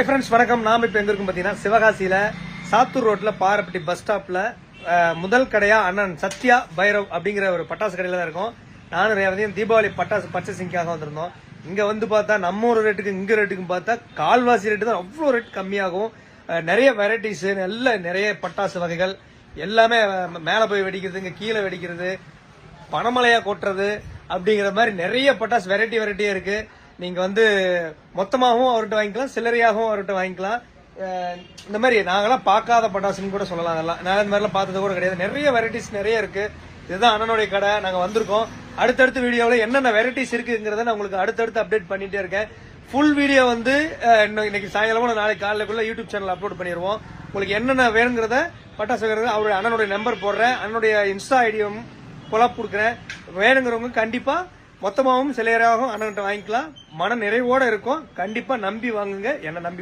Friends வணக்கம். நாம இப்ப எங்க இருக்கும் பாத்தீங்கன்னா சிவகாசியில சாத்தூர் ரோட்ல பாரப்பட்டி பஸ் ஸ்டாப்ல முதல் கடையா அண்ணன் சத்யா பைரவ் அப்படிங்கிற ஒரு பட்டாசு கடையில தான் இருக்கும். நானும் ரேவதியும் தீபாவளி பட்டாசு பர்ச்சேசிங்காக வந்திருந்தோம். இங்க வந்து பார்த்தா நம்ம ஒரு ரேட்டுக்கு இங்க ரேட்டுக்கும் பார்த்தா கால்வாசி ரேட்டு தான் அவ்வளோ ரேட் கம்மியாகும். நிறைய வெரைட்டிஸ் நிறைய பட்டாசு வகைகள் எல்லாமே மேல போய் வெடிக்கிறது, இங்க கீழே வெடிக்கிறது, பணமலையா கொட்டுறது அப்படிங்கிற மாதிரி நிறைய பட்டாசு வெரைட்டியா இருக்கு. நீங்க வந்து மொத்தமாகவும் அவர்கிட்ட வாங்கிக்கலாம், சில்லறையாகவும் அவர்கிட்ட வாங்கிக்கலாம். இந்த மாதிரி நாங்கெல்லாம் பார்க்காத பட்டாசுன்னு கூட சொல்லலாம். அதெல்லாம் நான் இந்த மாதிரிலாம் பார்த்தது கூட கிடையாது. நிறைய வெரைட்டிஸ் நிறைய இருக்கு. இதுதான் அண்ணனுடைய கடை. நாங்க வந்திருக்கோம். அடுத்தடுத்த வீடியோவில் என்னென்ன வெரைட்டிஸ் இருக்குங்கிறத நான் உங்களுக்கு அடுத்தடுத்து அப்டேட் பண்ணிட்டே இருக்கேன். ஃபுல் வீடியோ வந்து இன்னைக்கு சாயங்காலமோ நாளைக்கு காலையில யூடியூப் சேனல் அப்லோட் பண்ணிடுவோம். உங்களுக்கு என்னென்ன வேணுங்கிறத பட்டாசு அவருடைய அண்ணனுடைய நம்பர் போடுறேன், அண்ணனுடைய இன்ஸ்டா ஐடியும் கொலாப் கொடுக்குறேன். வேணுங்கிறவங்க கண்டிப்பா மொத்தமாகவும் சிலையராகவும் அண்ணன்கிட்ட வாங்கிக்கலாம். மன நிறைவோட இருக்கும். கண்டிப்பா நம்பி வாங்குங்க, என்ன நம்பி